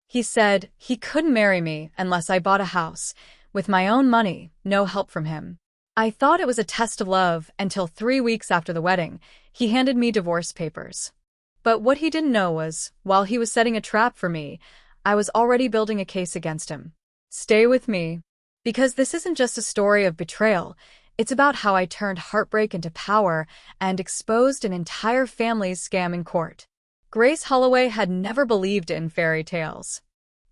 He said he couldn't marry me unless I bought a house, with my own money, no help from him. I thought it was a test of love until 3 weeks after the wedding, he handed me divorce papers. But what he didn't know was, while he was setting a trap for me, I was already building a case against him. Stay with me. Because this isn't just a story of betrayal, it's about how I turned heartbreak into power and exposed an entire family's scam in court. Grace Holloway had never believed in fairy tales.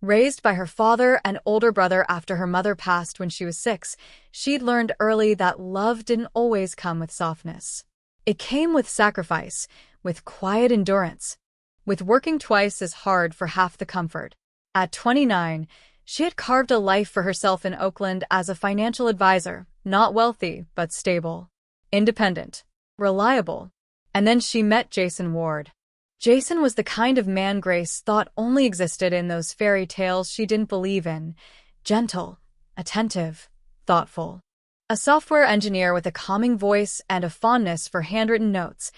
Raised by her father and older brother after her mother passed when she was 6, she'd learned early that love didn't always come with softness. It came with sacrifice, with quiet endurance, with working twice as hard for half the comfort. At 29, she had carved a life for herself in Oakland as a financial advisor, not wealthy, but stable, independent, reliable. And then she met Jason Ward. Jason was the kind of man Grace thought only existed in those fairy tales she didn't believe in. Gentle, attentive, thoughtful. A software engineer with a calming voice and a fondness for handwritten notes,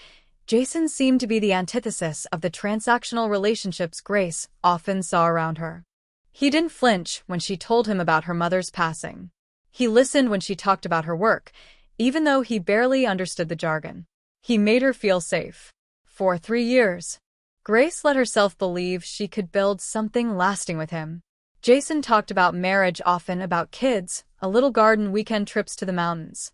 Jason seemed to be the antithesis of the transactional relationships Grace often saw around her. He didn't flinch when she told him about her mother's passing. He listened when she talked about her work, even though he barely understood the jargon. He made her feel safe. For 3 years, Grace let herself believe she could build something lasting with him. Jason talked about marriage often, about kids, a little garden, weekend trips to the mountains.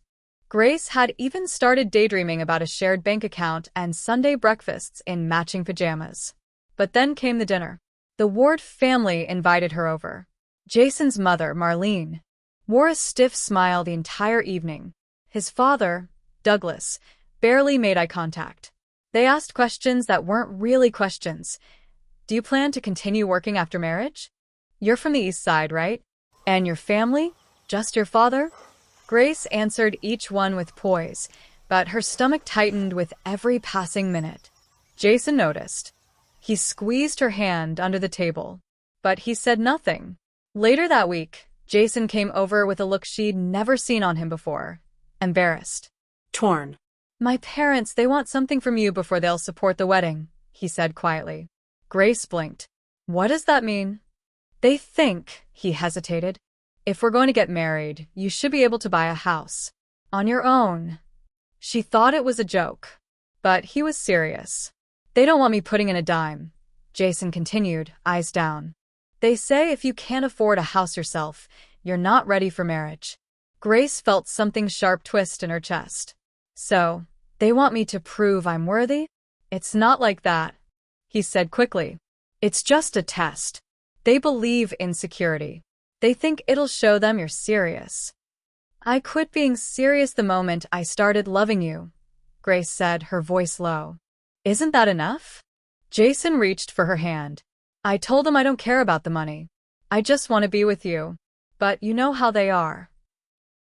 Grace had even started daydreaming about a shared bank account and Sunday breakfasts in matching pajamas. But then came the dinner. The Ward family invited her over. Jason's mother, Marlene, wore a stiff smile the entire evening. His father, Douglas, barely made eye contact. They asked questions that weren't really questions. Do you plan to continue working after marriage? You're from the East Side, right? And your family? Just your father? Grace answered each one with poise, but her stomach tightened with every passing minute. Jason noticed. He squeezed her hand under the table, but he said nothing. Later that week, Jason came over with a look she'd never seen on him before. Embarrassed. Torn. My parents, they want something from you before they'll support the wedding, he said quietly. Grace blinked. What does that mean? They think, he hesitated. If we're going to get married, you should be able to buy a house. On your own. She thought it was a joke. But he was serious. They don't want me putting in a dime, Jason continued, eyes down. They say if you can't afford a house yourself, you're not ready for marriage. Grace felt something sharp twist in her chest. So, they want me to prove I'm worthy? It's not like that, he said quickly. It's just a test. They believe in security. They think it'll show them you're serious. I quit being serious the moment I started loving you, Grace said, her voice low. Isn't that enough? Jason reached for her hand. I told them I don't care about the money. I just want to be with you. But you know how they are.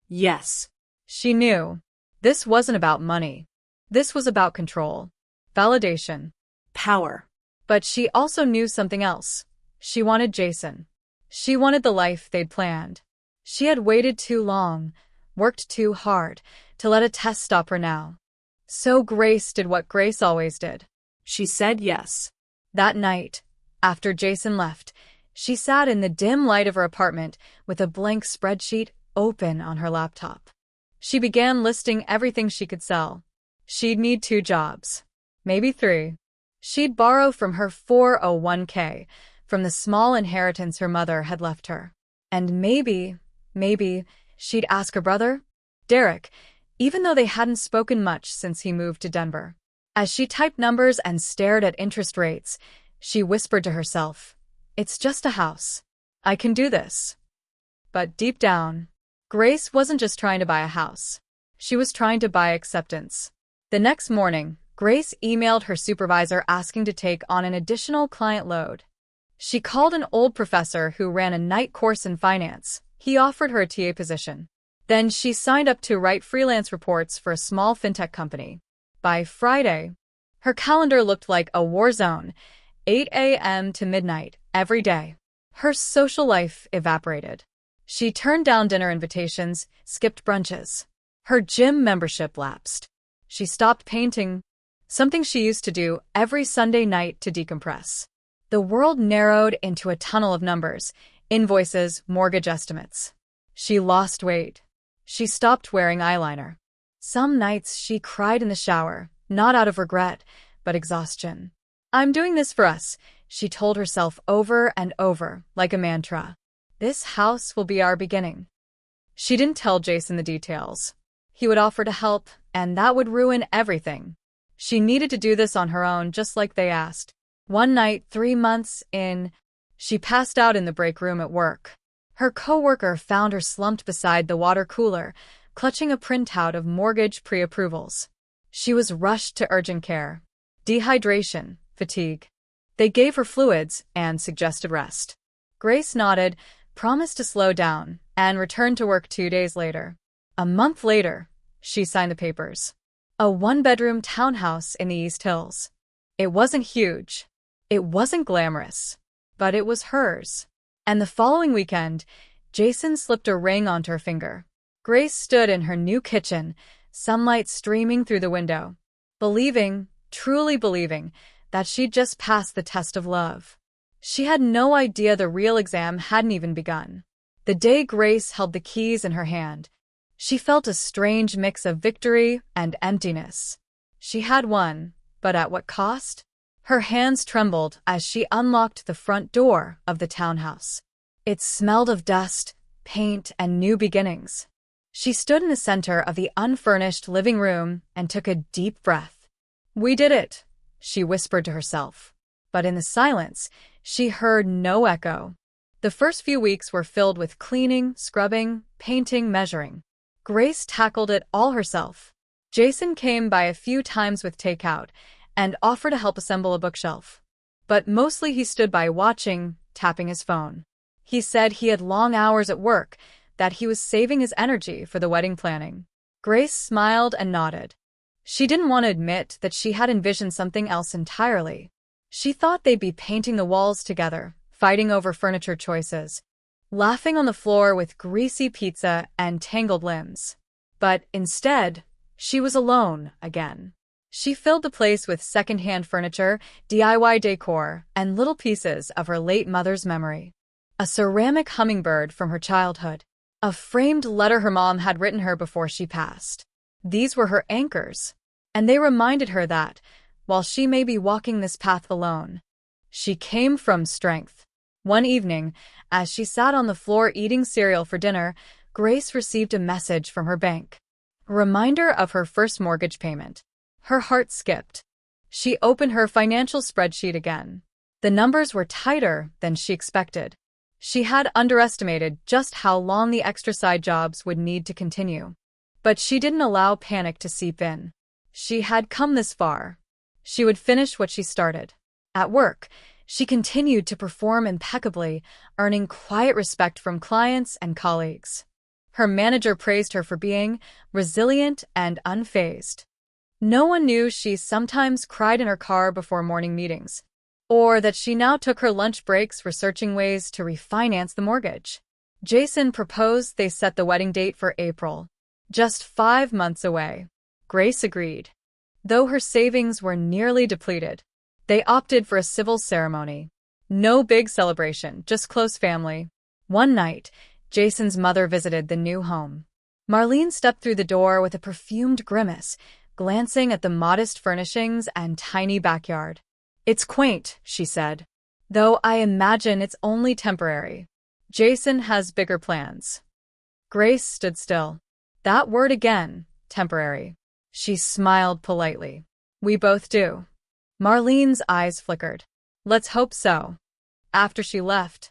Yes. She knew. This wasn't about money. This was about control, validation, Power. But she also knew something else. She wanted Jason. She wanted the life they'd planned. She had waited too long, worked too hard, to let a test stop her now. So Grace did what Grace always did. She said yes. That night, after Jason left, she sat in the dim light of her apartment with a blank spreadsheet open on her laptop. She began listing everything she could sell. She'd need 2 jobs. Maybe 3. She'd borrow from her 401k, from the small inheritance her mother had left her. And maybe, she'd ask her brother, Derek, even though they hadn't spoken much since he moved to Denver. As she typed numbers and stared at interest rates, she whispered to herself, it's just a house. I can do this. But deep down, Grace wasn't just trying to buy a house. She was trying to buy acceptance. The next morning, Grace emailed her supervisor asking to take on an additional client load. She called an old professor who ran a night course in finance. He offered her a TA position. Then she signed up to write freelance reports for a small fintech company. By Friday, her calendar looked like a war zone, 8 a.m. to midnight every day. Her social life evaporated. She turned down dinner invitations, skipped brunches. Her gym membership lapsed. She stopped painting, something she used to do every Sunday night to decompress. The world narrowed into a tunnel of numbers, invoices, mortgage estimates. She lost weight. She stopped wearing eyeliner. Some nights she cried in the shower, not out of regret, but exhaustion. "I'm doing this for us," she told herself over and over, like a mantra. "This house will be our beginning." She didn't tell Jason the details. He would offer to help, and that would ruin everything. She needed to do this on her own, just like they asked. One night, 3 months in, she passed out in the break room at work. Her coworker found her slumped beside the water cooler, clutching a printout of mortgage pre-approvals. She was rushed to urgent care. Dehydration, fatigue. They gave her fluids and suggested rest. Grace nodded, promised to slow down, and returned to work 2 days later. A month later, she signed the papers. A one-bedroom townhouse in the East Hills. It wasn't huge. It wasn't glamorous. But it was hers. And the following weekend, Jason slipped a ring onto her finger. Grace stood in her new kitchen, sunlight streaming through the window, believing, truly believing, that she'd just passed the test of love. She had no idea the real exam hadn't even begun. The day Grace held the keys in her hand, she felt a strange mix of victory and emptiness. She had won, but at what cost? Her hands trembled as she unlocked the front door of the townhouse. It smelled of dust, paint, and new beginnings. She stood in the center of the unfurnished living room and took a deep breath. "We did it," she whispered to herself. But in the silence, she heard no echo. The first few weeks were filled with cleaning, scrubbing, painting, measuring. Grace tackled it all herself. Jason came by a few times with takeout and offered to help assemble a bookshelf. But mostly he stood by watching, tapping his phone. He said he had long hours at work, that he was saving his energy for the wedding planning. Grace smiled and nodded. She didn't want to admit that she had envisioned something else entirely. She thought they'd be painting the walls together, fighting over furniture choices, laughing on the floor with greasy pizza and tangled limbs. But instead, she was alone again. She filled the place with secondhand furniture, DIY decor, and little pieces of her late mother's memory. A ceramic hummingbird from her childhood. A framed letter her mom had written her before she passed. These were her anchors, and they reminded her that, while she may be walking this path alone, she came from strength. One evening, as she sat on the floor eating cereal for dinner, Grace received a message from her bank. A reminder of her first mortgage payment. Her heart skipped. She opened her financial spreadsheet again. The numbers were tighter than she expected. She had underestimated just how long the extra side jobs would need to continue. But she didn't allow panic to seep in. She had come this far. She would finish what she started. At work, she continued to perform impeccably, earning quiet respect from clients and colleagues. Her manager praised her for being resilient and unfazed. No one knew she sometimes cried in her car before morning meetings, or that she now took her lunch breaks researching ways to refinance the mortgage. Jason proposed they set the wedding date for April, just 5 months away. Grace agreed. Though her savings were nearly depleted, they opted for a civil ceremony. No big celebration, just close family. One night, Jason's mother visited the new home. Marlene stepped through the door with a perfumed grimace, glancing at the modest furnishings and tiny backyard. "It's quaint," she said, "though I imagine it's only temporary. Jason has bigger plans." Grace stood still. That word again, temporary. She smiled politely. "We both do." Marlene's eyes flickered. "Let's hope so." After she left,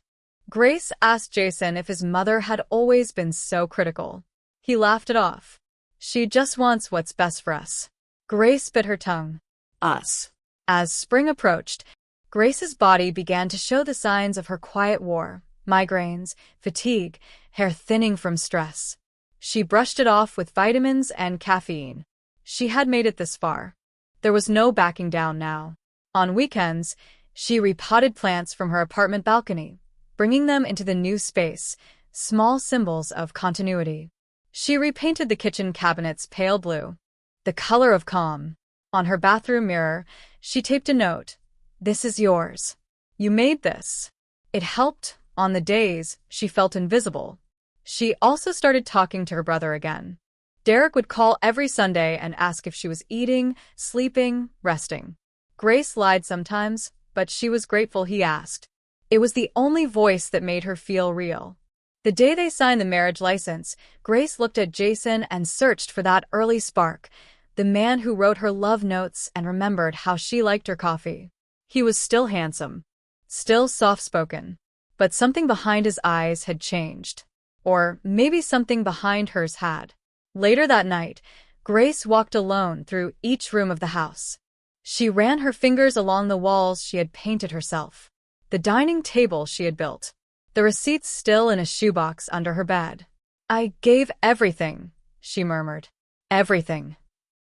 Grace asked Jason if his mother had always been so critical. He laughed it off. "She just wants what's best for us." Grace bit her tongue. Us. As spring approached, Grace's body began to show the signs of her quiet war: migraines, fatigue, hair thinning from stress. She brushed it off with vitamins and caffeine. She had made it this far. There was no backing down now. On weekends, she repotted plants from her apartment balcony, bringing them into the new space, small symbols of continuity. She repainted the kitchen cabinets pale blue, the color of calm. On her bathroom mirror, she taped a note: "This is yours. You made this. It helped on the days she felt invisible. She also started talking to her brother again. Derek would call every Sunday and ask if she was eating, sleeping, resting. Grace lied sometimes, but she was grateful he asked. It was the only voice that made her feel real. The day they signed the marriage license, Grace looked at Jason and searched for that early spark, the man who wrote her love notes and remembered how she liked her coffee. He was still handsome, still soft-spoken, but something behind his eyes had changed. Or maybe something behind hers had. Later that night, Grace walked alone through each room of the house. She ran her fingers along the walls she had painted herself, the dining table she had built, the receipts still in a shoebox under her bed. I gave everything, she murmured. Everything.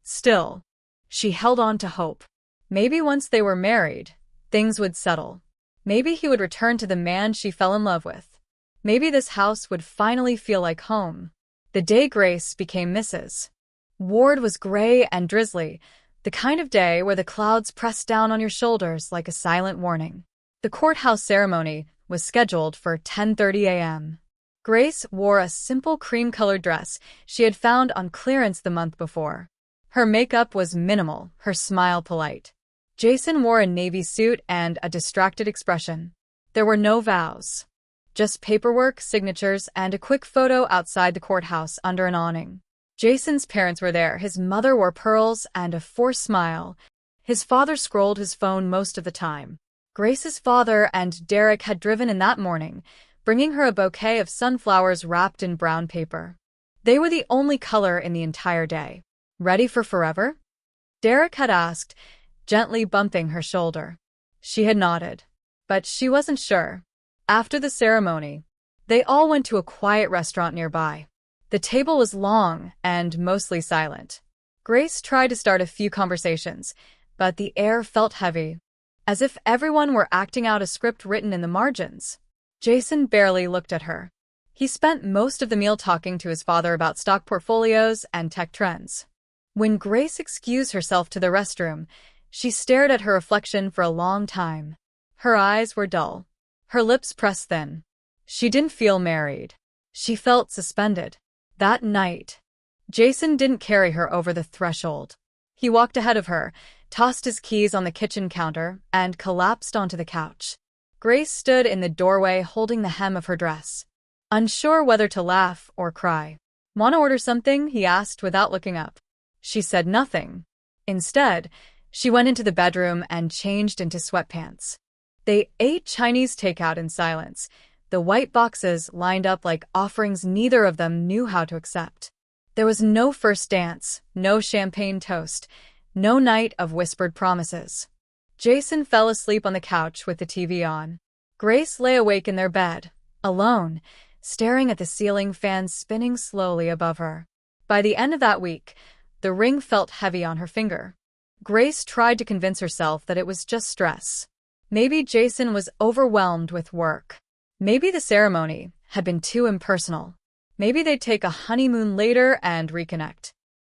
Still, she held on to hope. Maybe once they were married, things would settle. Maybe he would return to the man she fell in love with. Maybe this house would finally feel like home. The day Grace became Mrs. Ward was gray and drizzly, the kind of day where the clouds pressed down on your shoulders like a silent warning. The courthouse ceremony was scheduled for 10:30 a.m. Grace wore a simple cream-colored dress she had found on clearance the month before. Her makeup was minimal, her smile polite. Jason wore a navy suit and a distracted expression. There were no vows. Just paperwork, signatures, and a quick photo outside the courthouse under an awning. Jason's parents were there. His mother wore pearls and a forced smile. His father scrolled his phone most of the time. Grace's father and Derek had driven in that morning, bringing her a bouquet of sunflowers wrapped in brown paper. They were the only color in the entire day. Ready for forever? Derek had asked, gently bumping her shoulder. She had nodded, but she wasn't sure. After the ceremony, they all went to a quiet restaurant nearby. The table was long and mostly silent. Grace tried to start a few conversations, but the air felt heavy, as if everyone were acting out a script written in the margins. Jason barely looked at her. He spent most of the meal talking to his father about stock portfolios and tech trends. When Grace excused herself to the restroom, she stared at her reflection for a long time. Her eyes were dull. Her lips pressed thin. She didn't feel married. She felt suspended. That night, Jason didn't carry her over the threshold. He walked ahead of her, tossed his keys on the kitchen counter, and collapsed onto the couch. Grace stood in the doorway holding the hem of her dress, unsure whether to laugh or cry. "Want to order something?" he asked without looking up. She said nothing. Instead, she went into the bedroom and changed into sweatpants. They ate Chinese takeout in silence, the white boxes lined up like offerings neither of them knew how to accept. There was no first dance, no champagne toast, no night of whispered promises. Jason fell asleep on the couch with the TV on. Grace lay awake in their bed, alone, staring at the ceiling fan spinning slowly above her. By the end of that week, the ring felt heavy on her finger. Grace tried to convince herself that it was just stress. Maybe Jason was overwhelmed with work. Maybe the ceremony had been too impersonal. Maybe they'd take a honeymoon later and reconnect.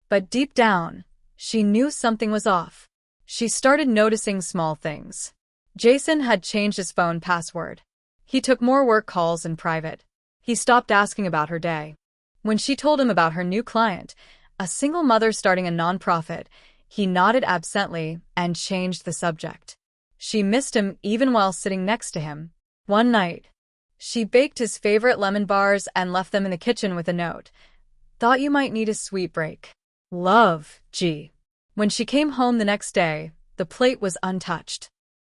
But deep down, she knew something was off. She started noticing small things. Jason had changed his phone password. He took more work calls in private. He stopped asking about her day. When she told him about her new client, a single mother starting a nonprofit, he nodded absently and changed the subject. She missed him even while sitting next to him. One night, she baked his favorite lemon bars and left them in the kitchen with a note. "Thought you might need a sweet break. Love, G." When she came home the next day, the plate was untouched.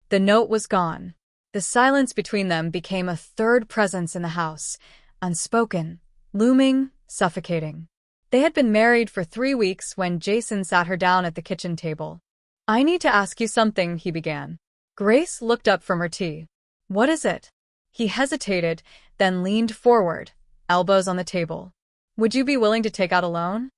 The note was gone. The silence between them became a third presence in the house, unspoken, looming, suffocating. They had been married for 3 weeks when Jason sat her down at the kitchen table. "I need to ask you something," he began. Grace looked up from her tea. "What is it?" He hesitated, then leaned forward, elbows on the table. "Would you be willing to take out a loan?"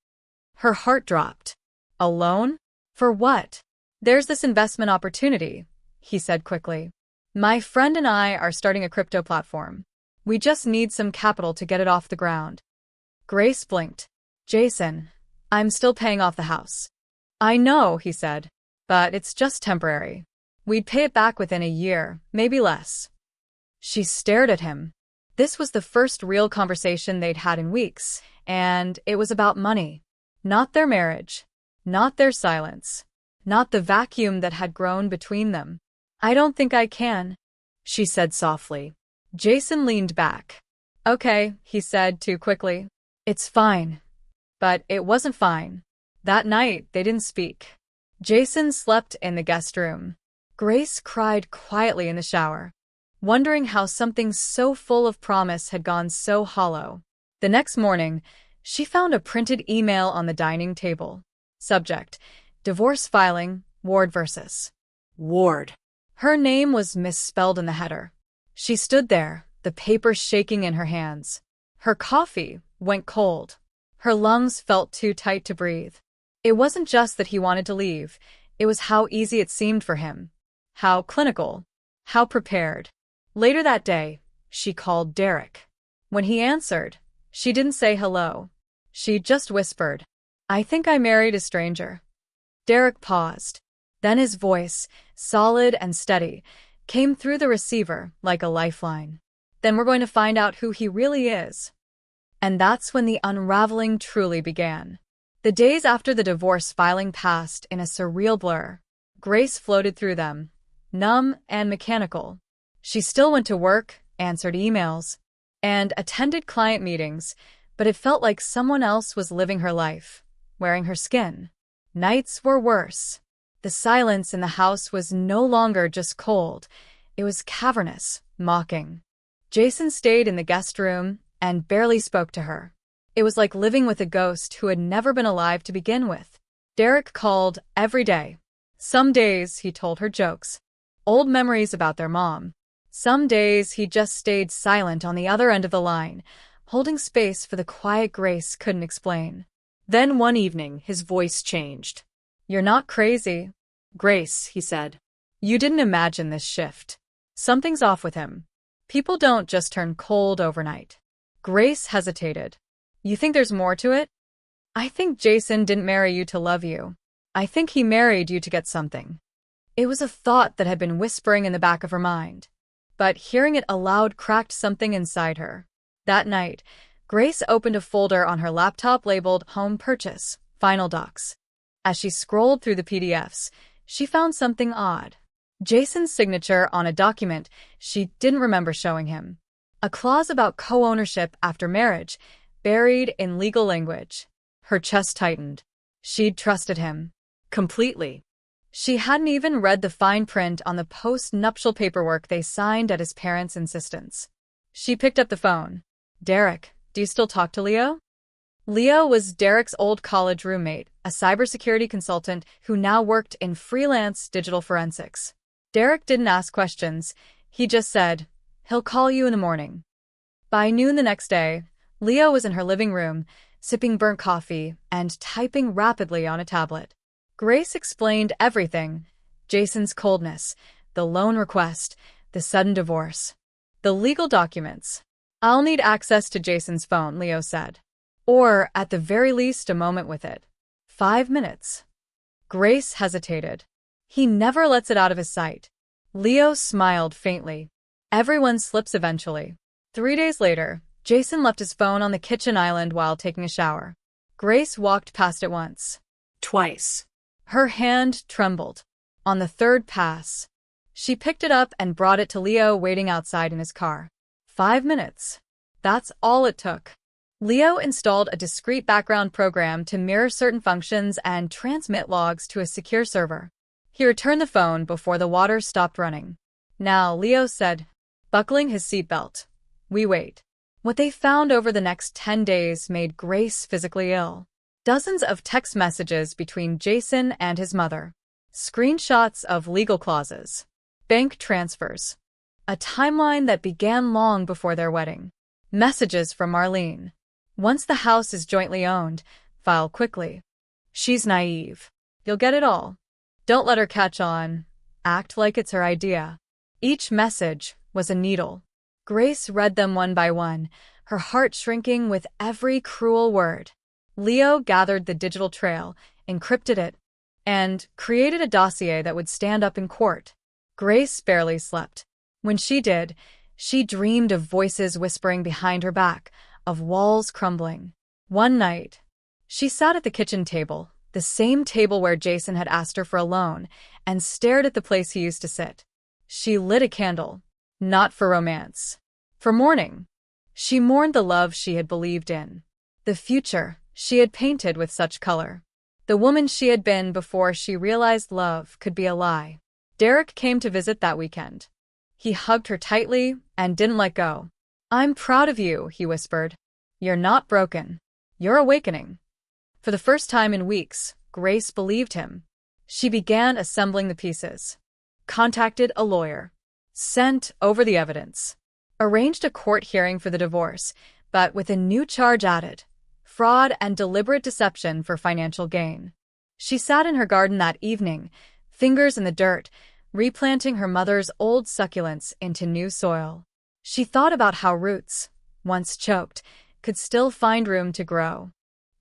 Her heart dropped. "A loan? For what?" "There's this investment opportunity," he said quickly. "My friend and I are starting a crypto platform. We just need some capital to get it off the ground." Grace blinked. "Jason, I'm still paying off the house." "I know," he said, "but it's just temporary. We'd pay it back within a year, maybe less. She stared at him. This was the first real conversation they'd had in weeks, and it was about money. Not their marriage. Not their silence. Not the vacuum that had grown between them. I don't think I can, she said softly. Jason leaned back. Okay, he said too quickly. It's fine. But it wasn't fine. That night, they didn't speak. Jason slept in the guest room. Grace cried quietly in the shower, wondering how something so full of promise had gone so hollow. The next morning, she found a printed email on the dining table. Subject: Divorce filing, Ward versus Ward. Her name was misspelled in the header. She stood there, the paper shaking in her hands. Her coffee went cold. Her lungs felt too tight to breathe. It wasn't just that he wanted to leave, it was how easy it seemed for him. How clinical. How prepared. Later that day, she called Derek. When he answered, she didn't say hello. She just whispered, "I think I married a stranger." Derek paused. Then his voice, solid and steady, came through the receiver like a lifeline. "Then we're going to find out who he really is." And that's when the unraveling truly began. The days after the divorce filing passed in a surreal blur. Grace floated through them, numb and mechanical. She still went to work, answered emails, and attended client meetings, but it felt like someone else was living her life, wearing her skin. Nights were worse. The silence in the house was no longer just cold, it was cavernous, mocking. Jason stayed in the guest room and barely spoke to her. It was like living with a ghost who had never been alive to begin with. Derek called every day. Some days he told her jokes, old memories about their mom. Some days he just stayed silent on the other end of the line, holding space for the quiet Grace couldn't explain. Then one evening, his voice changed. "You're not crazy, Grace," he said. "You didn't imagine this shift. Something's off with him. People don't just turn cold overnight." Grace hesitated. "You think there's more to it?" "I think Jason didn't marry you to love you. I think he married you to get something." It was a thought that had been whispering in the back of her mind, but hearing it aloud cracked something inside her. That night, Grace opened a folder on her laptop labeled Home Purchase, Final Docs. As she scrolled through the PDFs, she found something odd. Jason's signature on a document she didn't remember showing him. A clause about co-ownership after marriage, buried in legal language. Her chest tightened. She'd trusted him. Completely. She hadn't even read the fine print on the post-nuptial paperwork they signed at his parents' insistence. She picked up the phone. "Derek, do you still talk to Leo?" Leo was Derek's old college roommate, a cybersecurity consultant who now worked in freelance digital forensics. Derek didn't ask questions. He just said, "He'll call you in the morning." By noon the next day, Leo was in her living room, sipping burnt coffee and typing rapidly on a tablet. Grace explained everything: Jason's coldness, the loan request, the sudden divorce, the legal documents. "I'll need access to Jason's phone," Leo said. "Or, at the very least, a moment with it. 5 minutes." Grace hesitated. "He never lets it out of his sight." Leo smiled faintly. "Everyone slips eventually." 3 days later, Jason left his phone on the kitchen island while taking a shower. Grace walked past it once. Twice. Her hand trembled. On the third pass, she picked it up and brought it to Leo waiting outside in his car. 5 minutes. That's all it took. Leo installed a discrete background program to mirror certain functions and transmit logs to a secure server. He returned the phone before the water stopped running. "Now," Leo said, buckling his seatbelt. "We wait." What they found over the next 10 days made Grace physically ill. Dozens of text messages between Jason and his mother. Screenshots of legal clauses. Bank transfers. A timeline that began long before their wedding. Messages from Marlene. "Once the house is jointly owned, file quickly. She's naive. You'll get it all. Don't let her catch on. Act like it's her idea." Each message was a needle. Grace read them one by one, her heart shrinking with every cruel word. Leo gathered the digital trail, encrypted it, and created a dossier that would stand up in court. Grace barely slept. When she did, she dreamed of voices whispering behind her back, of walls crumbling. One night, she sat at the kitchen table, the same table where Jason had asked her for a loan, and stared at the place he used to sit. She lit a candle, not for romance, for mourning. She mourned the love she had believed in, the future she had painted with such color, the woman she had been before she realized love could be a lie. Derek came to visit that weekend. He hugged her tightly and didn't let go. "I'm proud of you," he whispered. "You're not broken. You're awakening." For the first time in weeks, Grace believed him. She began assembling the pieces, contacted a lawyer, sent over the evidence, arranged a court hearing for the divorce, but with a new charge added: fraud and deliberate deception for financial gain. She sat in her garden that evening, fingers in the dirt, replanting her mother's old succulents into new soil. She thought about how roots, once choked, could still find room to grow.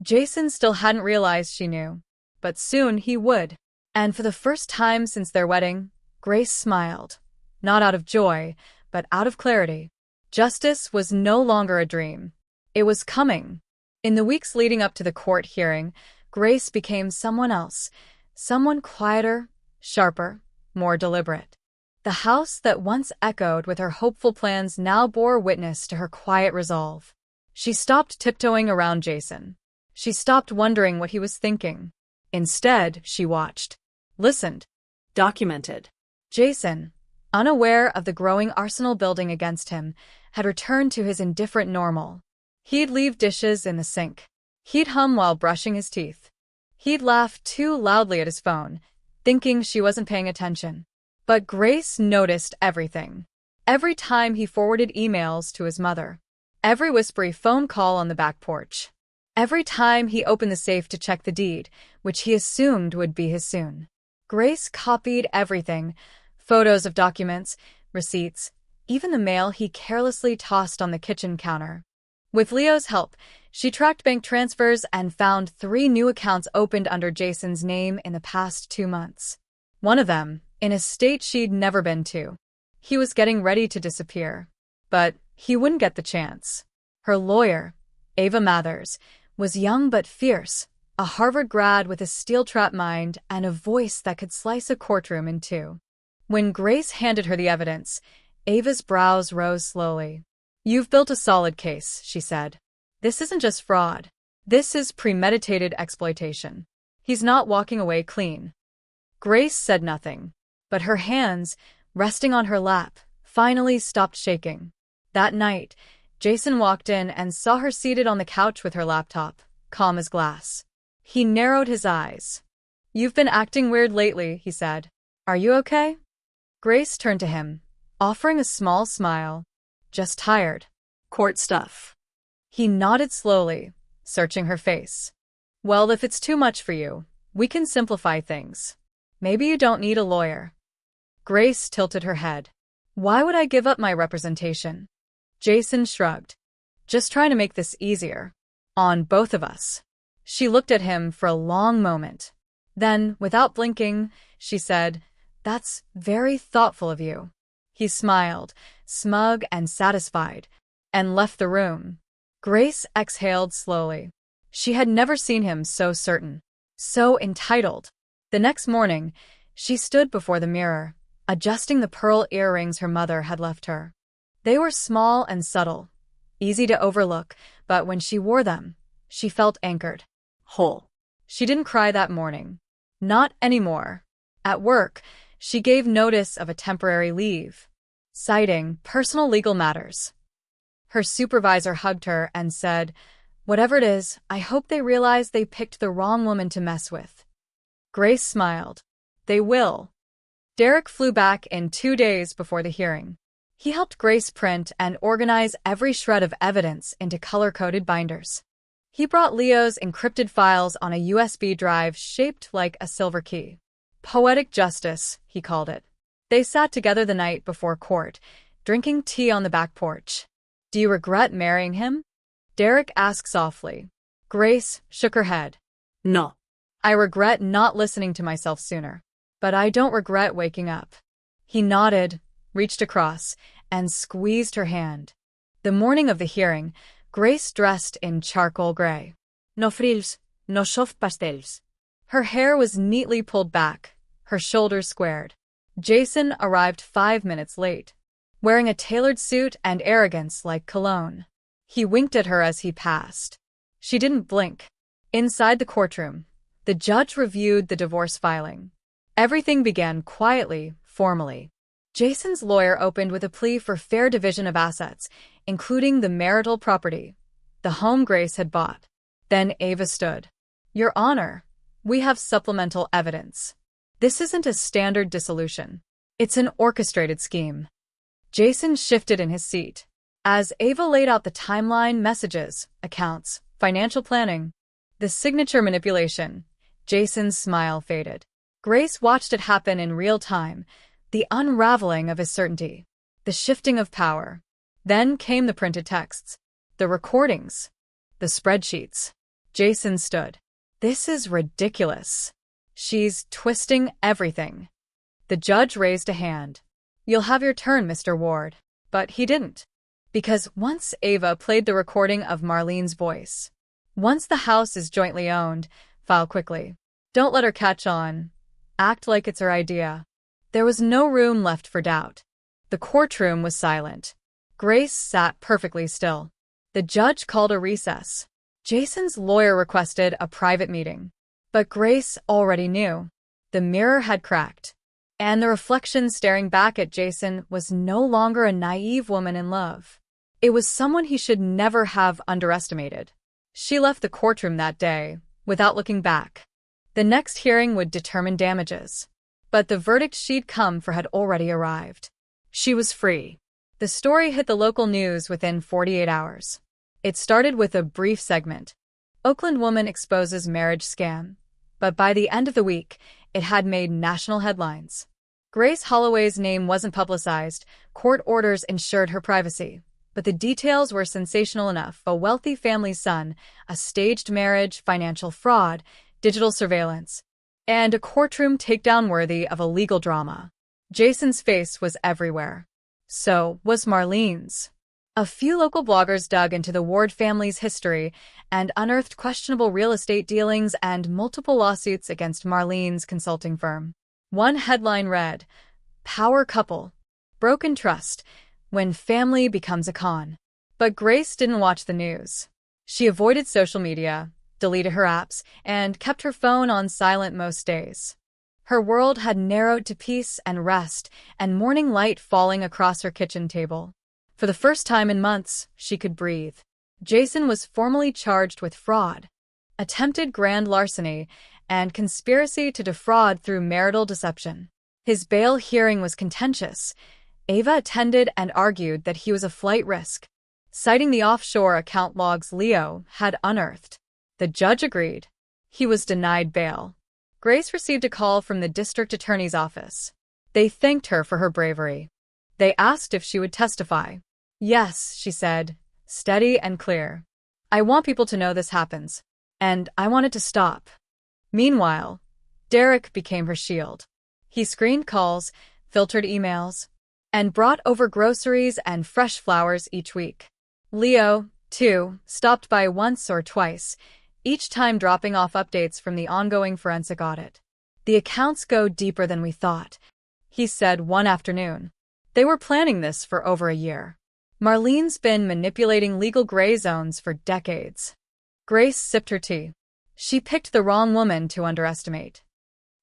Jason still hadn't realized she knew, but soon he would. And for the first time since their wedding, Grace smiled, not out of joy, but out of clarity. Justice was no longer a dream. It was coming. In the weeks leading up to the court hearing, Grace became someone else, someone quieter, sharper, more deliberate. The house that once echoed with her hopeful plans now bore witness to her quiet resolve. She stopped tiptoeing around Jason. She stopped wondering what he was thinking. Instead, she watched, listened, Documented. Jason, unaware of the growing arsenal building against him, had returned to his indifferent normal. He'd leave dishes in the sink. He'd hum while brushing his teeth. He'd laugh too loudly at his phone, thinking she wasn't paying attention. But Grace noticed everything. Every time he forwarded emails to his mother. Every whispery phone call on the back porch. Every time he opened the safe to check the deed, which he assumed would be his soon. Grace copied everything: photos of documents, receipts, even the mail he carelessly tossed on the kitchen counter. With Leo's help, she tracked bank transfers and found 3 new accounts opened under Jason's name in the past 2 months. One of them, in a state she'd never been to. He was getting ready to disappear. But he wouldn't get the chance. Her lawyer, Ava Mathers, was young but fierce, a Harvard grad with a steel-trap mind and a voice that could slice a courtroom in two. When Grace handed her the evidence, Ava's brows rose slowly. "You've built a solid case," she said. "This isn't just fraud. This is premeditated exploitation. He's not walking away clean." Grace said nothing, but her hands, resting on her lap, finally stopped shaking. That night, Jason walked in and saw her seated on the couch with her laptop, calm as glass. He narrowed his eyes. "You've been acting weird lately," he said. "Are you okay?" Grace turned to him, offering a small smile. "Just tired." Court stuff. He nodded slowly, searching her face. "Well, if it's too much for you, we can simplify things. Maybe you don't need a lawyer." Grace tilted her head. "Why would I give up my representation?" Jason shrugged. "Just trying to make this easier. On both of us." She looked at him for a long moment. Then, without blinking, she said, "That's very thoughtful of you." He smiled, smug and satisfied, and left the room. Grace exhaled slowly. She had never seen him so certain, so entitled. The next morning, she stood before the mirror, adjusting the pearl earrings her mother had left her. They were small and subtle, easy to overlook, but when she wore them, she felt anchored, Whole. She didn't cry that morning. Not anymore. At work, she gave notice of a temporary leave, citing personal legal matters. Her supervisor hugged her and said, "Whatever it is, I hope they realize they picked the wrong woman to mess with." Grace smiled. "They will." Derek flew back in 2 days before the hearing. He helped Grace print and organize every shred of evidence into color-coded binders. He brought Leo's encrypted files on a USB drive shaped like a silver key. Poetic justice, he called it. They sat together the night before court, drinking tea on the back porch. "Do you regret marrying him?" Derek asked softly. Grace shook her head. No. "I regret not listening to myself sooner. But I don't regret waking up." He nodded, reached across, and squeezed her hand. The morning of the hearing, Grace dressed in charcoal gray. No frills, no soft pastels. Her hair was neatly pulled back, her shoulders squared. Jason arrived 5 minutes late, wearing a tailored suit and arrogance like cologne. He winked at her as he passed. She didn't blink. Inside the courtroom, the judge reviewed the divorce filing. Everything began quietly, formally. Jason's lawyer opened with a plea for fair division of assets, including the marital property, the home Grace had bought. Then Ava stood. Your Honor, we have supplemental evidence. This isn't a standard dissolution. It's an orchestrated scheme. Jason shifted in his seat. As Ava laid out the timeline, messages, accounts, financial planning, the signature manipulation, Jason's smile faded. Grace watched it happen in real time, the unraveling of his certainty, the shifting of power. Then came the printed texts, the recordings, the spreadsheets. Jason stood. This is ridiculous. She's twisting everything. The judge raised a hand. You'll have your turn, Mr. Ward. But he didn't. Because once Ava played the recording of Marlene's voice. Once the house is jointly owned, file quickly. Don't let her catch on. Act like it's her idea. There was no room left for doubt. The courtroom was silent. Grace sat perfectly still. The judge called a recess. Jason's lawyer requested a private meeting. But Grace already knew. The mirror had cracked. And the reflection staring back at Jason was no longer a naive woman in love. It was someone he should never have underestimated. She left the courtroom that day, without looking back. The next hearing would determine damages. But the verdict she'd come for had already arrived. She was free. The story hit the local news within 48 hours. It started with a brief segment. Oakland woman exposes marriage scam. But by the end of the week, it had made national headlines. Grace Holloway's name wasn't publicized, court orders ensured her privacy. But the details were sensational enough: a wealthy family's son, a staged marriage, financial fraud, digital surveillance, and a courtroom takedown worthy of a legal drama. Jason's face was everywhere. So was Marlene's. A few local bloggers dug into the Ward family's history and unearthed questionable real estate dealings and multiple lawsuits against Marlene's consulting firm. One headline read, "Power Couple. Broken Trust. When Family Becomes a Con." But Grace didn't watch the news. She avoided social media, deleted her apps, and kept her phone on silent most days. Her world had narrowed to peace and rest and morning light falling across her kitchen table. For the first time in months, she could breathe. Jason was formally charged with fraud, attempted grand larceny, and conspiracy to defraud through marital deception. His bail hearing was contentious. Ava attended and argued that he was a flight risk, citing the offshore account logs Leo had unearthed. The judge agreed. He was denied bail. Grace received a call from the district attorney's office. They thanked her for her bravery. They asked if she would testify. "Yes," she said, steady and clear. "I want people to know this happens. And I want it to stop." Meanwhile, Derek became her shield. He screened calls, filtered emails, and brought over groceries and fresh flowers each week. Leo, too, stopped by once or twice, each time dropping off updates from the ongoing forensic audit. "The accounts go deeper than we thought," he said one afternoon. They were planning this for over a year. Marlene's been manipulating legal gray zones for decades. Grace sipped her tea. She picked the wrong woman to underestimate.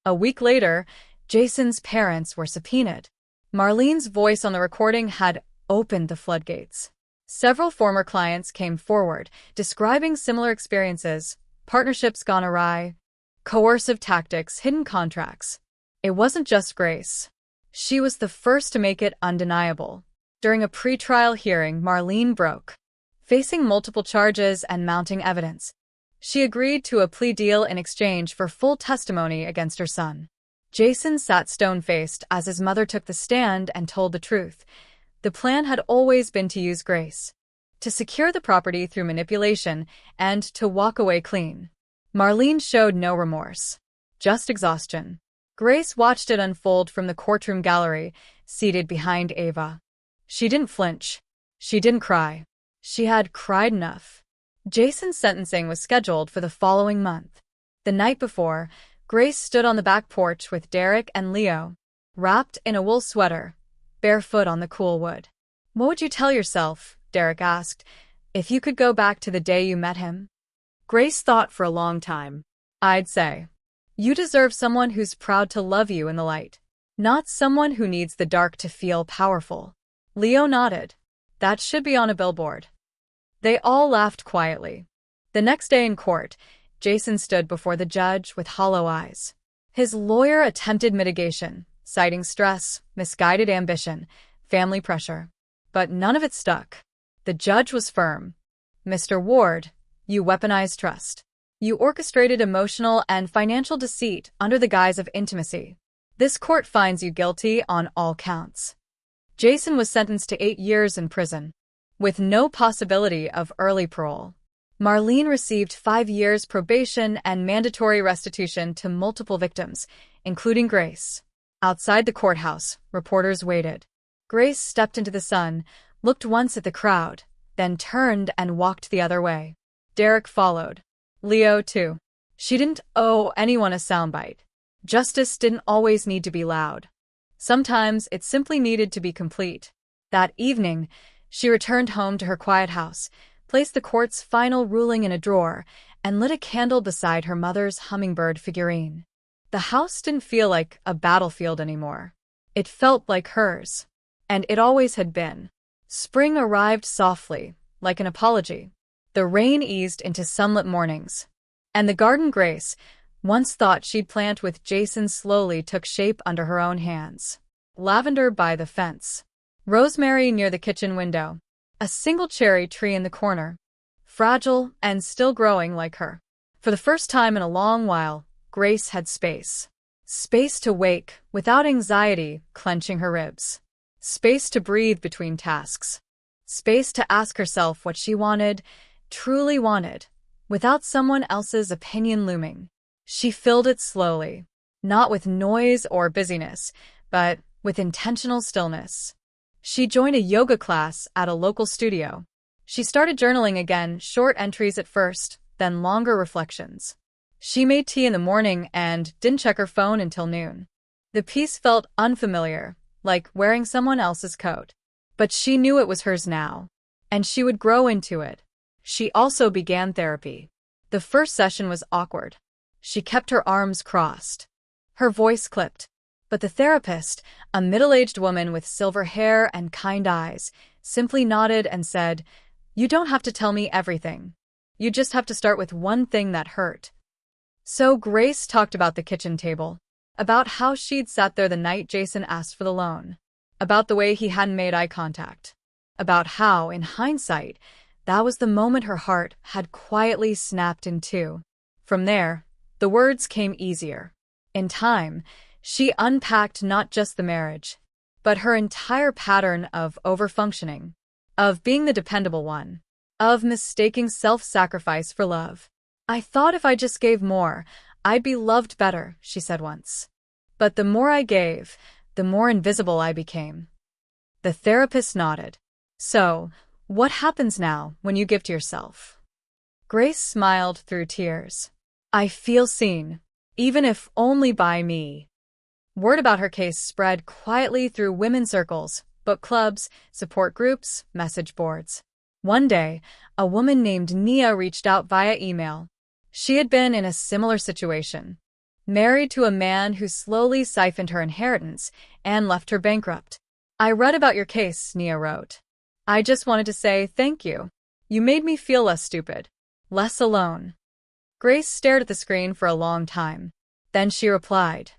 A week later, Jason's parents were subpoenaed. Marlene's voice on the recording had opened the floodgates. Several former clients came forward, describing similar experiences: partnerships gone awry, coercive tactics, hidden contracts. It wasn't just Grace. She was the first to make it undeniable. During a pretrial hearing, Marlene broke. Facing multiple charges and mounting evidence, she agreed to a plea deal in exchange for full testimony against her son. Jason sat stone-faced as his mother took the stand and told the truth. The plan had always been to use Grace, to secure the property through manipulation, and to walk away clean. Marlene showed no remorse, just exhaustion. Grace watched it unfold from the courtroom gallery, seated behind Ava. She didn't flinch. She didn't cry. She had cried enough. Jason's sentencing was scheduled for the following month. The night before, Grace stood on the back porch with Derek and Leo, wrapped in a wool sweater, barefoot on the cool wood. "What would you tell yourself," Derek asked, "if you could go back to the day you met him?" Grace thought for a long time. "I'd say, you deserve someone who's proud to love you in the light, not someone who needs the dark to feel powerful." Leo nodded. "That should be on a billboard." They all laughed quietly. The next day in court, Jason stood before the judge with hollow eyes. His lawyer attempted mitigation, citing stress, misguided ambition, family pressure. But none of it stuck. The judge was firm. "Mr. Ward, you weaponized trust. You orchestrated emotional and financial deceit under the guise of intimacy. This court finds you guilty on all counts." Jason was sentenced to 8 years in prison, with no possibility of early parole. Marlene received 5 years probation and mandatory restitution to multiple victims, including Grace. Outside the courthouse, reporters waited. Grace stepped into the sun, looked once at the crowd, then turned and walked the other way. Derek followed. Leo, too. She didn't owe anyone a soundbite. Justice didn't always need to be loud. Sometimes it simply needed to be complete. That evening, she returned home to her quiet house, placed the court's final ruling in a drawer, and lit a candle beside her mother's hummingbird figurine. The house didn't feel like a battlefield anymore. It felt like hers. And it always had been. Spring arrived softly, like an apology. The rain eased into sunlit mornings. And the garden Grace, once thought she'd plant with Jason, slowly took shape under her own hands. Lavender by the fence. Rosemary near the kitchen window. A single cherry tree in the corner. Fragile and still growing like her. For the first time in a long while, Grace had space. Space to wake, without anxiety clenching her ribs. Space to breathe between tasks. Space to ask herself what she wanted, truly wanted, without someone else's opinion looming. She filled it slowly, not with noise or busyness, but with intentional stillness. She joined a yoga class at a local studio. She started journaling again, short entries at first, then longer reflections. She made tea in the morning and didn't check her phone until noon. The peace felt unfamiliar, like wearing someone else's coat. But she knew it was hers now, and she would grow into it. She also began therapy. The first session was awkward. She kept her arms crossed. Her voice clipped. But the therapist, a middle-aged woman with silver hair and kind eyes, simply nodded and said, "You don't have to tell me everything. You just have to start with one thing that hurt." So Grace talked about the kitchen table, about how she'd sat there the night Jason asked for the loan, about the way he hadn't made eye contact, about how, in hindsight, that was the moment her heart had quietly snapped in two. From there, the words came easier. In time, she unpacked not just the marriage, but her entire pattern of overfunctioning, of being the dependable one, of mistaking self-sacrifice for love. "I thought if I just gave more, I'd be loved better," she said once. "But the more I gave, the more invisible I became." The therapist nodded. "So, what happens now when you give to yourself?" Grace smiled through tears. "I feel seen, even if only by me." Word about her case spread quietly through women's circles, book clubs, support groups, message boards. One day, a woman named Nia reached out via email. She had been in a similar situation. Married to a man who slowly siphoned her inheritance and left her bankrupt. "I read about your case," Nia wrote. "I just wanted to say thank you. You made me feel less stupid, less alone." Grace stared at the screen for a long time. Then she replied,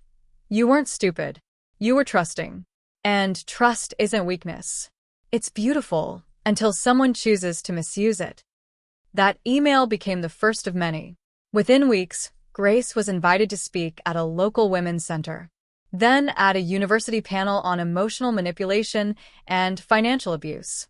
"You weren't stupid. You were trusting. And trust isn't weakness. It's beautiful until someone chooses to misuse it." That email became the first of many. Within weeks, Grace was invited to speak at a local women's center, then at a university panel on emotional manipulation and financial abuse.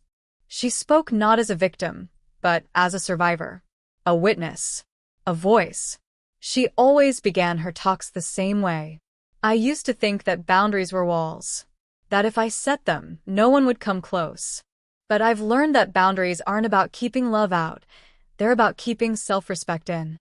She spoke not as a victim, but as a survivor, a witness, a voice. She always began her talks the same way. I used to think that boundaries were walls, that if I set them, no one would come close. But I've learned that boundaries aren't about keeping love out, they're about keeping self-respect in.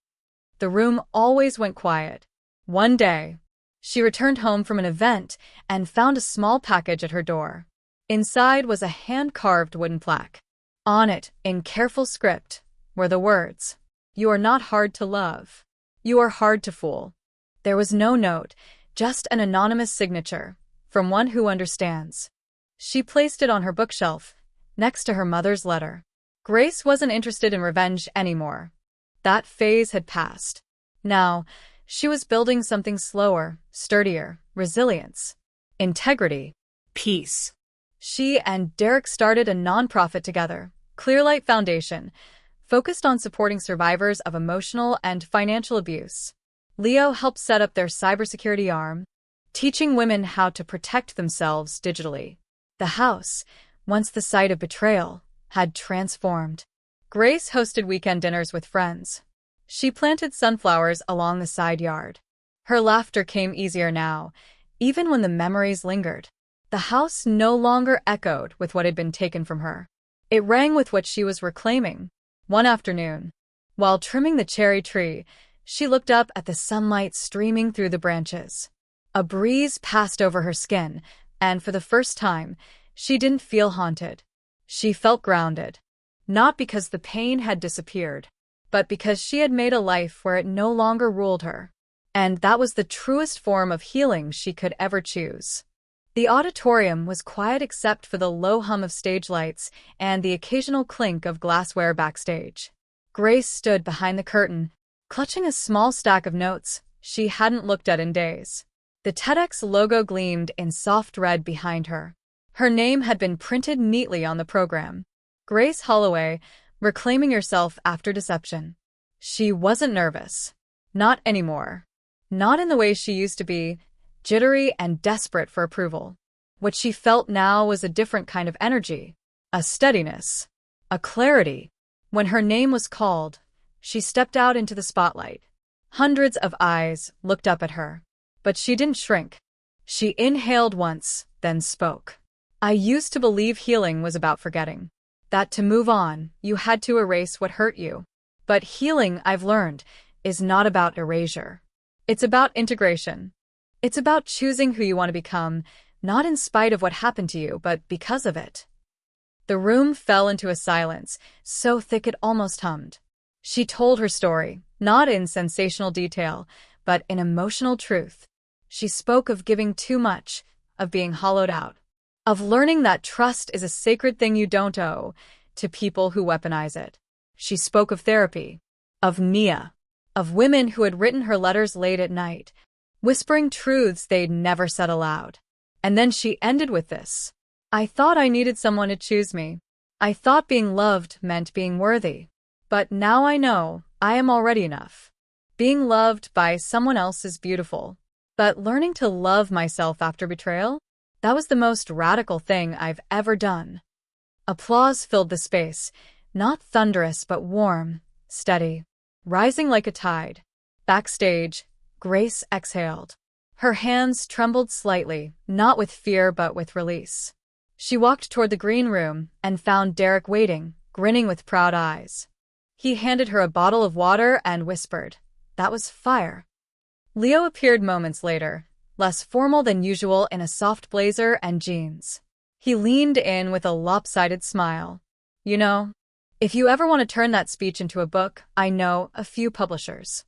The room always went quiet. One day, she returned home from an event and found a small package at her door. Inside was a hand-carved wooden plaque. On it, in careful script, were the words, "You are not hard to love. You are hard to fool." There was no note, just an anonymous signature, from one who understands. She placed it on her bookshelf, next to her mother's letter. Grace wasn't interested in revenge anymore. That phase had passed. Now, she was building something slower, sturdier, resilience, integrity, peace. She and Derek started a nonprofit together, Clearlight Foundation, focused on supporting survivors of emotional and financial abuse. Leo helped set up their cybersecurity arm, teaching women how to protect themselves digitally. The house, once the site of betrayal, had transformed. Grace hosted weekend dinners with friends. She planted sunflowers along the side yard. Her laughter came easier now, even when the memories lingered. The house no longer echoed with what had been taken from her. It rang with what she was reclaiming. One afternoon, while trimming the cherry tree, she looked up at the sunlight streaming through the branches. A breeze passed over her skin, and for the first time, she didn't feel haunted. She felt grounded. Not because the pain had disappeared, but because she had made a life where it no longer ruled her. And that was the truest form of healing she could ever choose. The auditorium was quiet except for the low hum of stage lights and the occasional clink of glassware backstage. Grace stood behind the curtain, clutching a small stack of notes she hadn't looked at in days. The TEDx logo gleamed in soft red behind her. Her name had been printed neatly on the program. Grace Holloway, reclaiming yourself after deception. She wasn't nervous. Not anymore. Not in the way she used to be, jittery and desperate for approval. What she felt now was a different kind of energy, a steadiness, a clarity. When her name was called, she stepped out into the spotlight. Hundreds of eyes looked up at her, but she didn't shrink. She inhaled once, then spoke. I used to believe healing was about forgetting, that to move on, you had to erase what hurt you. But healing, I've learned, is not about erasure. It's about integration. It's about choosing who you want to become, not in spite of what happened to you, but because of it. The room fell into a silence, so thick it almost hummed. She told her story, not in sensational detail, but in emotional truth. She spoke of giving too much, of being hollowed out, of learning that trust is a sacred thing you don't owe to people who weaponize it. She spoke of therapy, of Mia, of women who had written her letters late at night, whispering truths they'd never said aloud. And then she ended with this. I thought I needed someone to choose me. I thought being loved meant being worthy. But now I know I am already enough. Being loved by someone else is beautiful. But learning to love myself after betrayal? That was the most radical thing I've ever done. Applause filled the space, not thunderous but warm, steady, rising like a tide. Backstage, Grace exhaled. Her hands trembled slightly, not with fear but with release. She walked toward the green room and found Derek waiting, grinning with proud eyes. He handed her a bottle of water and whispered, "That was fire." Leo appeared moments later, less formal than usual in a soft blazer and jeans. He leaned in with a lopsided smile. You know, if you ever want to turn that speech into a book, I know a few publishers.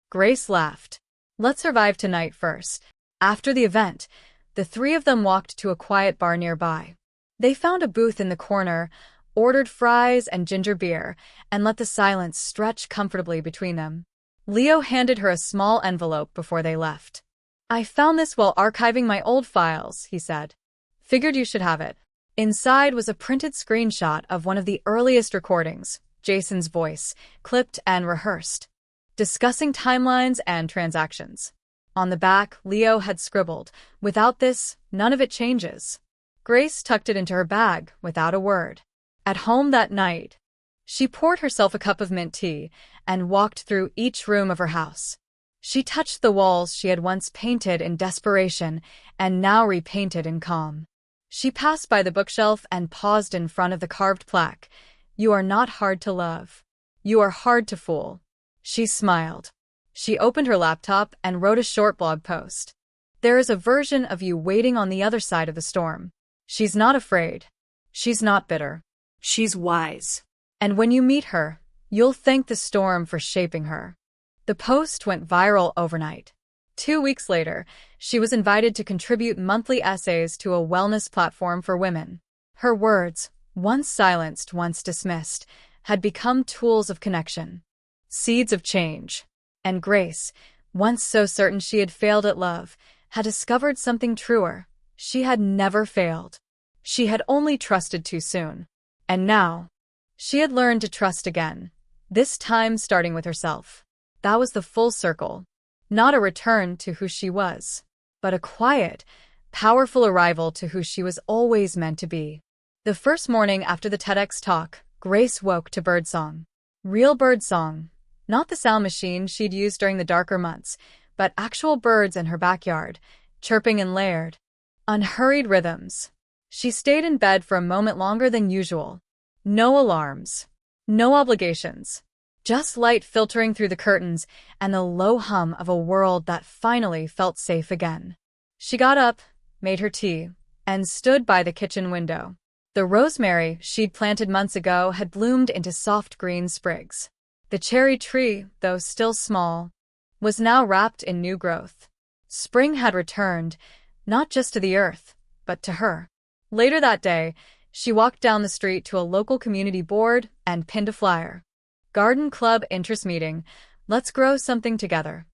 Grace laughed. Let's survive tonight first. After the event, the three of them walked to a quiet bar nearby. They found a booth in the corner, ordered fries and ginger beer, and let the silence stretch comfortably between them. Leo handed her a small envelope before they left. I found this while archiving my old files, he said. Figured you should have it. Inside was a printed screenshot of one of the earliest recordings, Jason's voice, clipped and rehearsed, discussing timelines and transactions. On the back, Leo had scribbled, "Without this, none of it changes." Grace tucked it into her bag without a word. At home that night, she poured herself a cup of mint tea and walked through each room of her house. She touched the walls she had once painted in desperation and now repainted in calm. She passed by the bookshelf and paused in front of the carved plaque. "You are not hard to love. You are hard to fool." She smiled. She opened her laptop and wrote a short blog post. "There is a version of you waiting on the other side of the storm. She's not afraid. She's not bitter. She's wise. And when you meet her, you'll thank the storm for shaping her." The post went viral overnight. 2 weeks later, she was invited to contribute monthly essays to a wellness platform for women. Her words, once silenced, once dismissed, had become tools of connection, seeds of change. And Grace, once so certain she had failed at love, had discovered something truer. She had never failed. She had only trusted too soon. And now, she had learned to trust again, this time starting with herself. That was the full circle. Not a return to who she was, but a quiet, powerful arrival to who she was always meant to be. The first morning after the TEDx talk, Grace woke to birdsong. Real birdsong. Not the sound machine she'd used during the darker months, but actual birds in her backyard, chirping in layered, unhurried rhythms. She stayed in bed for a moment longer than usual. No alarms. No obligations. Just light filtering through the curtains and the low hum of a world that finally felt safe again. She got up, made her tea, and stood by the kitchen window. The rosemary she'd planted months ago had bloomed into soft green sprigs. The cherry tree, though still small, was now wrapped in new growth. Spring had returned, not just to the earth, but to her. Later that day, she walked down the street to a local community board and pinned a flyer. "Garden Club Interest Meeting. Let's grow something together."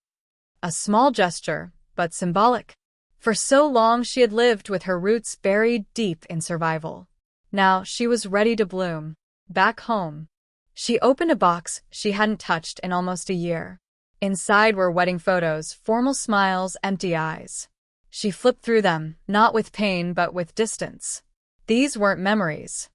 A small gesture, but symbolic. For so long she had lived with her roots buried deep in survival. Now she was ready to bloom. Back home. She opened a box she hadn't touched in almost a year. Inside were wedding photos, formal smiles, empty eyes. She flipped through them, not with pain but with distance. These weren't memories.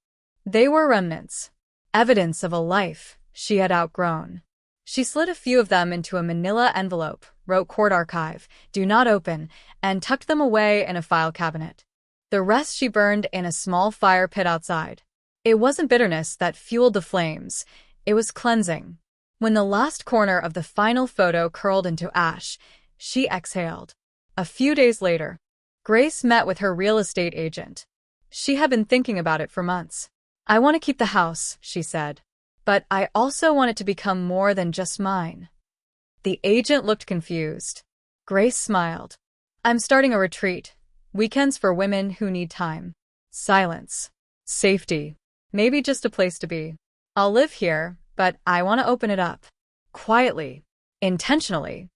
They were remnants. Evidence of a life she had outgrown. She slid a few of them into a manila envelope, wrote "Court Archive, do not open," and tucked them away in a file cabinet. The rest she burned in a small fire pit outside. It wasn't bitterness that fueled the flames. It was cleansing. When the last corner of the final photo curled into ash, she exhaled. A few days later, Grace met with her real estate agent. She had been thinking about it for months. "I want to keep the house," she said. "But I also want it to become more than just mine." The agent looked confused. Grace smiled. "I'm starting a retreat. Weekends for women who need time. Silence. Safety. Maybe just a place to be. I'll live here, but I want to open it up. Quietly. Intentionally."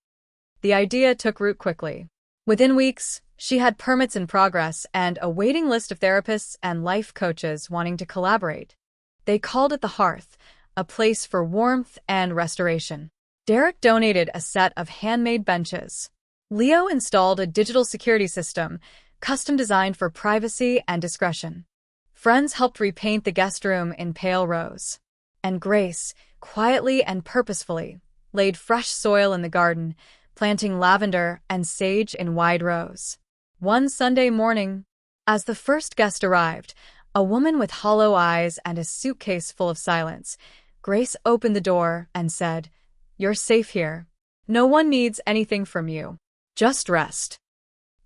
The idea took root quickly. Within weeks, she had permits in progress and a waiting list of therapists and life coaches wanting to collaborate. They called it the Hearth, a place for warmth and restoration. Derek donated a set of handmade benches. Leo installed a digital security system, custom designed for privacy and discretion. Friends helped repaint the guest room in pale rose. And Grace, quietly and purposefully, laid fresh soil in the garden, planting lavender and sage in wide rows. One Sunday morning, as the first guest arrived, a woman with hollow eyes and a suitcase full of silence, Grace opened the door and said, "You're safe here. No one needs anything from you. Just rest."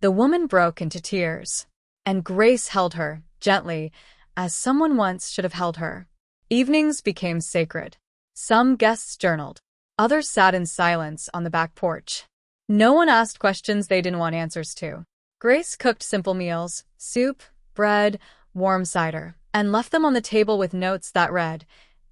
The woman broke into tears, and Grace held her, gently, as someone once should have held her. Evenings became sacred. Some guests journaled. Others sat in silence on the back porch. No one asked questions they didn't want answers to. Grace cooked simple meals, soup, bread, warm cider, and left them on the table with notes that read,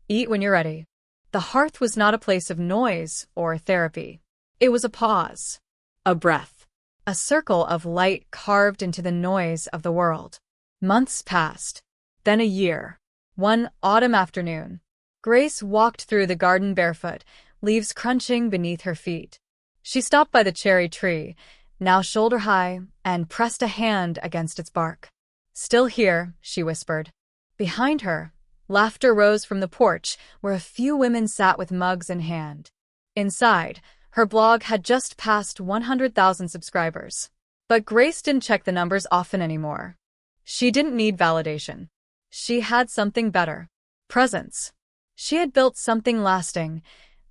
"Eat when you're ready." The hearth was not a place of noise or therapy. It was a pause, a breath, a circle of light carved into the noise of the world. Months passed, then a year. One autumn afternoon, Grace walked through the garden barefoot, leaves crunching beneath her feet. She stopped by the cherry tree, now shoulder-high, and pressed a hand against its bark. "Still here," she whispered. Behind her, laughter rose from the porch, where a few women sat with mugs in hand. Inside, Her blog had just passed 100,000 subscribers. But Grace didn't check the numbers often anymore. She didn't need validation. She had something better. Presence. She had built something lasting,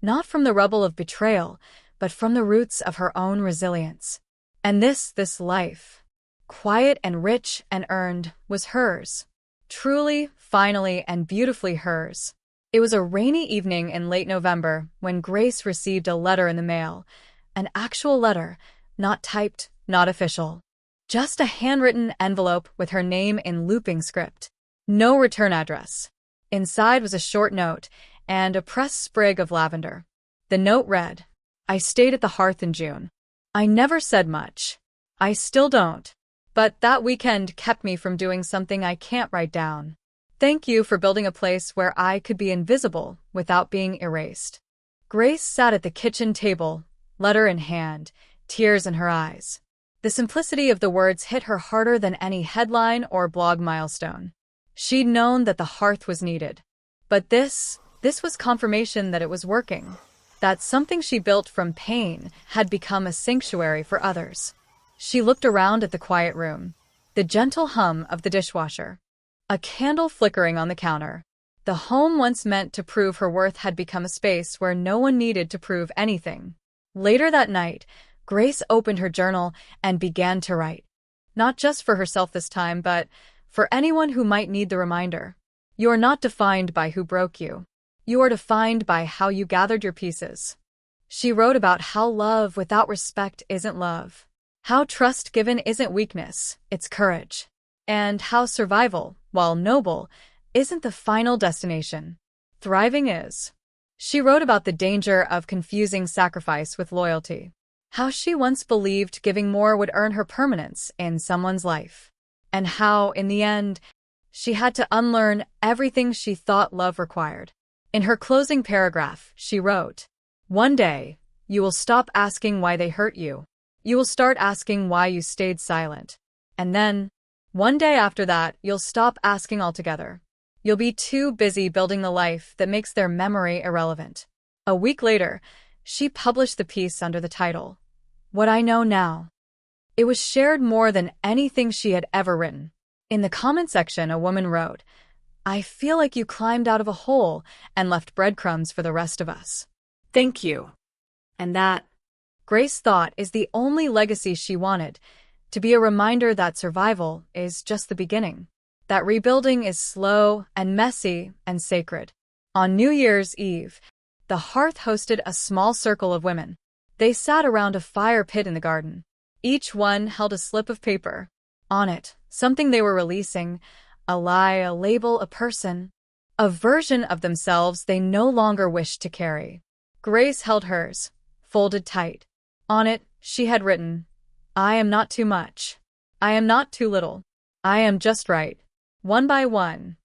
not from the rubble of betrayal, but from the roots of her own resilience. And this life, quiet and rich and earned, was hers. Truly, finally, and beautifully hers. It was a rainy evening in late November when Grace received a letter in the mail. An actual letter, not typed, not official. Just a handwritten envelope with her name in looping script. No return address. Inside was a short note and a pressed sprig of lavender. The note read, "I stayed at the hearth in June. I never said much. I still don't. But that weekend kept me from doing something I can't write down. Thank you for building a place where I could be invisible without being erased." Grace sat at the kitchen table, letter in hand, tears in her eyes. The simplicity of the words hit her harder than any headline or blog milestone. She'd known that the hearth was needed. But this was confirmation that it was working. That something she built from pain had become a sanctuary for others. She looked around at the quiet room, the gentle hum of the dishwasher, a candle flickering on the counter. The home once meant to prove her worth had become a space where no one needed to prove anything. Later that night, Grace opened her journal and began to write. Not just for herself this time, but for anyone who might need the reminder. You are not defined by who broke you. You are defined by how you gathered your pieces. She wrote about how love without respect isn't love. How trust given isn't weakness, it's courage. And how survival, while noble, isn't the final destination. Thriving is. She wrote about the danger of confusing sacrifice with loyalty. How she once believed giving more would earn her permanence in someone's life. And how, in the end, she had to unlearn everything she thought love required. In her closing paragraph, she wrote, "One day, you will stop asking why they hurt you. You will start asking why you stayed silent. And then, one day after that, you'll stop asking altogether. You'll be too busy building the life that makes their memory irrelevant." A week later, she published the piece under the title, "What I Know Now." It was shared more than anything she had ever written. In the comment section, a woman wrote, "I feel like you climbed out of a hole and left breadcrumbs for the rest of us. Thank you." And that, Grace thought, is the only legacy she wanted, to be a reminder that survival is just the beginning, that rebuilding is slow and messy and sacred. On New Year's Eve, the hearth hosted a small circle of women. They sat around a fire pit in the garden. Each one held a slip of paper. On it, something they were releasing, a lie, a label, a person, a version of themselves they no longer wished to carry. Grace held hers, folded tight. On it, she had written, "I am not too much. I am not too little. I am just right." One by one,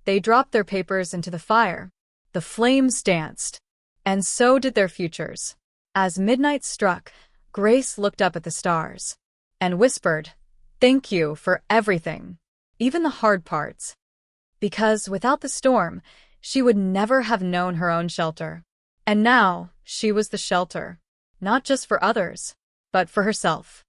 they dropped their papers into the fire. The flames danced, and so did their futures. As midnight struck, Grace looked up at the stars and whispered, "Thank you for everything, even the hard parts." Because without the storm, she would never have known her own shelter. And now, she was the shelter, not just for others, but for herself.